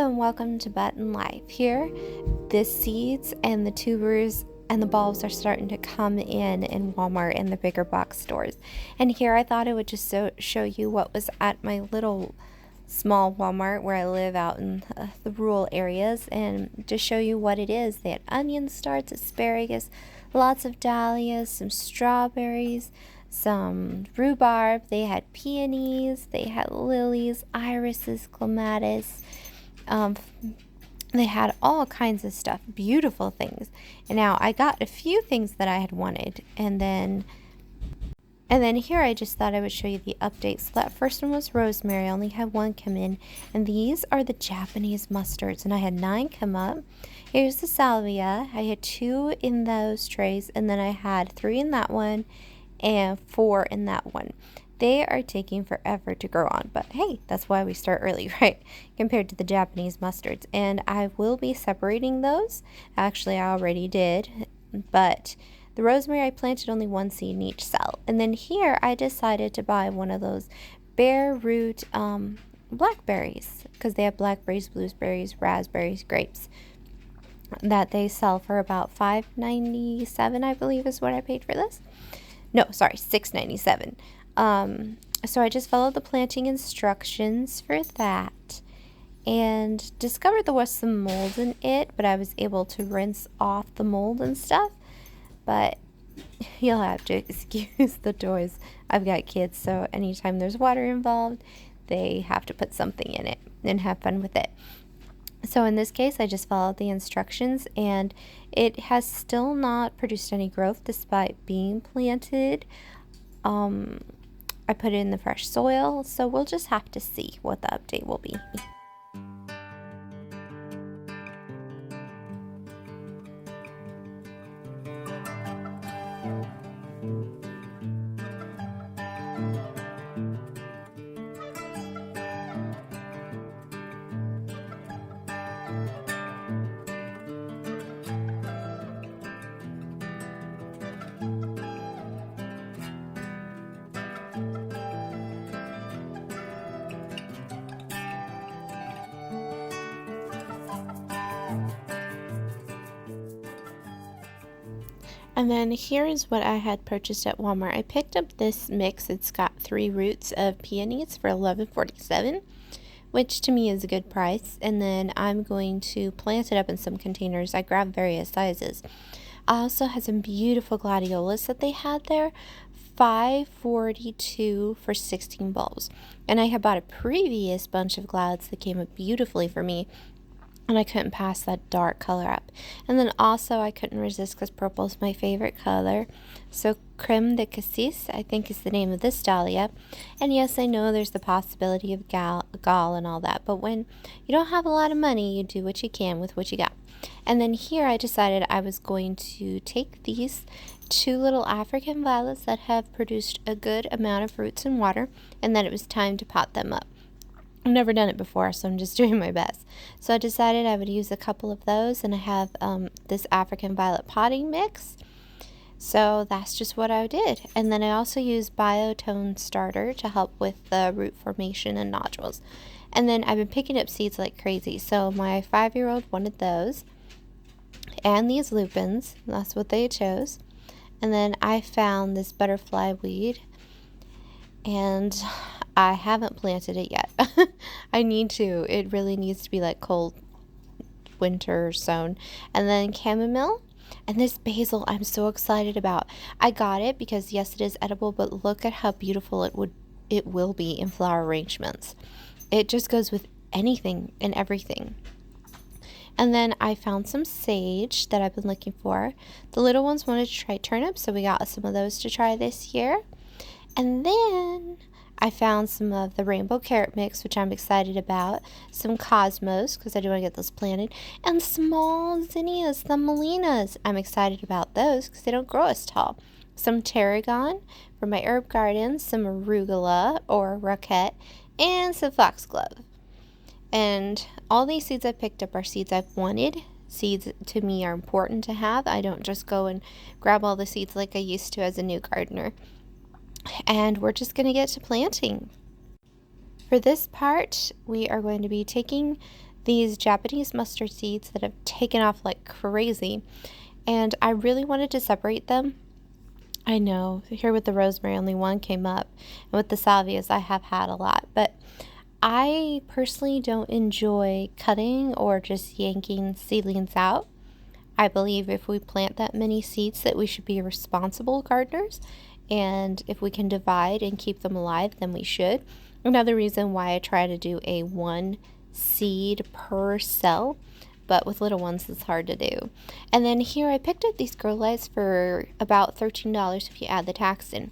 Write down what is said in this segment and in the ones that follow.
Hello and welcome to Button Life. Here, the seeds and the tubers and the bulbs are starting to come in Walmart and the bigger box stores. And here I thought I would just show you what was at my little small Walmart where I live out in the rural areas, and just show you what it is. They had onion starts, asparagus, lots of dahlias, some strawberries, some rhubarb. They had peonies, they had lilies, irises, clematis. They had all kinds of stuff, beautiful things. And now I got a few things that I had wanted, and then here I just thought I would show you the updates. So that first one was rosemary. I only had one come in, and these are the Japanese mustards, and I had 9 come up. Here's the salvia. I had 2 in those trays, and then I had 3 in that one and 4 in that one. They are taking forever to grow on, but hey, that's why we start early, right? Compared to the Japanese mustards. And I will be separating those. Actually, I already did, but the rosemary I planted only 1 seed in each cell. And then here I decided to buy one of those bare root blackberries, because they have blackberries, blueberries, raspberries, grapes, that they sell for about $5.97, I believe is what I paid for this. No, sorry, $6.97. So I just followed the planting instructions for that and discovered there was some mold in it, but I was able to rinse off the mold and stuff. But you'll have to excuse the toys. I've got kids, so anytime there's water involved, they have to put something in it and have fun with it. So in this case, I just followed the instructions, and it has still not produced any growth despite being planted. I put it in the fresh soil, so we'll just have to see what the update will be. And then here is what I had purchased at Walmart. I picked up this mix. It's got 3 roots of peonies for $11.47, which to me is a good price. And then I'm going to plant it up in some containers. I grabbed various sizes. I also had some beautiful gladiolas that they had there, $5.42 for 16 bulbs. And I had bought a previous bunch of glads that came up beautifully for me, and I couldn't pass that dark color up. And then also I couldn't resist, because purple is my favorite color. So Creme de Cassis, I think, is the name of this dahlia. And yes, I know there's the possibility of gall and all that, but when you don't have a lot of money, you do what you can with what you got. And then here I decided I was going to take these 2 little African violets that have produced a good amount of roots and water, and that it was time to pot them up. I've never done it before, so I'm just doing my best. So I decided I would use a couple of those, and I have this African violet potting mix. So that's just what I did. And then I also used Biotone Starter to help with the root formation and nodules. And then I've been picking up seeds like crazy. So my 5-year-old wanted those, and these lupins. That's what they chose. And then I found this butterfly weed, and I haven't planted it yet. I need to. It really needs to be like cold winter sown. And then chamomile, and this basil I'm so excited about. I got it because yes, it is edible, but look at how beautiful it will be in flower arrangements. It just goes with anything and everything. And then I found some sage that I've been looking for. The little ones wanted to try turnips, so we got some of those to try this year. And then I found some of the rainbow carrot mix, which I'm excited about, some cosmos, because I do want to get those planted, and small zinnias, the melinas. I'm excited about those because they don't grow as tall. Some tarragon from my herb garden, some arugula or roquette, and some foxglove. And all these seeds I picked up are seeds I've wanted. Seeds to me are important to have. I don't just go and grab all the seeds like I used to as a new gardener. And we're just going to get to planting. For this part, we are going to be taking these Japanese mustard seeds that have taken off like crazy, and I really wanted to separate them. I know, here with the rosemary, only one came up, and with the salvias, I have had a lot, but I personally don't enjoy cutting or just yanking seedlings out. I believe if we plant that many seeds that we should be responsible gardeners, and if we can divide and keep them alive, then we should. Another reason why I try to do a one seed per cell, but with little ones it's hard to do. And then here I picked up these grow lights for about $13 if you add the tax in.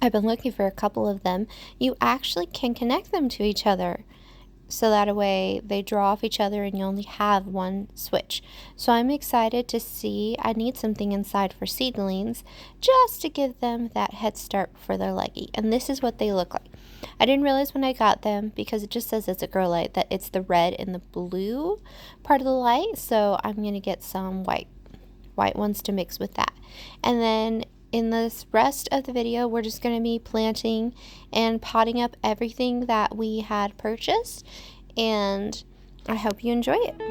I've been looking for a couple of them. You actually can connect them to each other, so that way they draw off each other and you only have one switch. So I'm excited to see. I need something inside for seedlings just to give them that head start for their leggy. And this is what they look like. I didn't realize when I got them, because it just says it's a grow light, that it's the red and the blue part of the light. So I'm going to get some white ones to mix with that. And then in this rest of the video, we're just going to be planting and potting up everything that we had purchased, and I hope you enjoy it.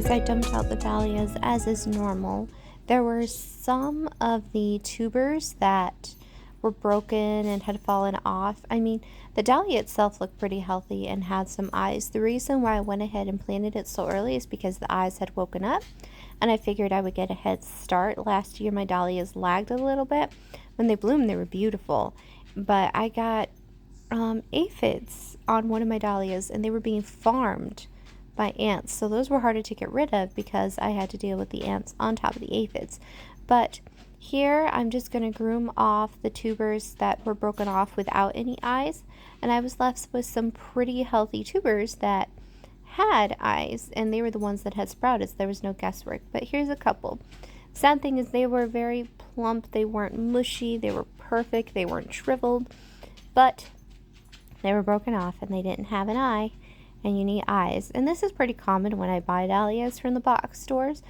guys, I dumped out the dahlias as is normal. There were some of the tubers that were broken and had fallen off. I mean, the dahlia itself looked pretty healthy and had some eyes. The reason why I went ahead and planted it so early is because the eyes had woken up, and I figured I would get a head start. Last year my dahlias lagged a little bit. When they bloomed, they were beautiful, but I got aphids on one of my dahlias, and they were being farmed by ants, so those were harder to get rid of because I had to deal with the ants on top of the aphids. But here I'm just going to groom off the tubers that were broken off without any eyes, and I was left with some pretty healthy tubers that had eyes, and they were the ones that had sprouted, so there was no guesswork. But here's a couple. Sad thing is they were very plump, they weren't mushy, they were perfect, they weren't shriveled, but they were broken off and they didn't have an eye, and you need eyes. And this is pretty common when I buy dahlias from the box stores.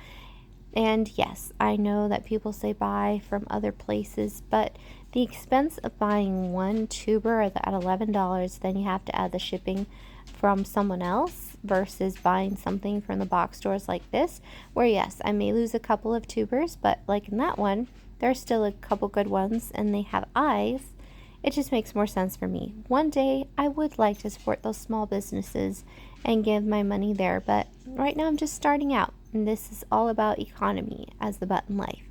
And yes, I know that people say buy from other places, but the expense of buying one tuber at $11, then you have to add the shipping from someone else versus buying something from the box stores like this, where yes, I may lose a couple of tubers, but like in that one, there are still a couple good ones and they have eyes. It just makes more sense for me. One day, I would like to support those small businesses and give my money there, but right now I'm just starting out, and this is all about economy as the button life.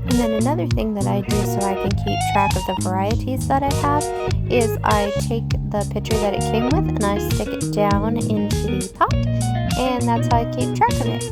And then another thing that I do so I can keep track of the varieties that I have is I take the picture that it came with and I stick it down into the pot, and that's how I keep track of it.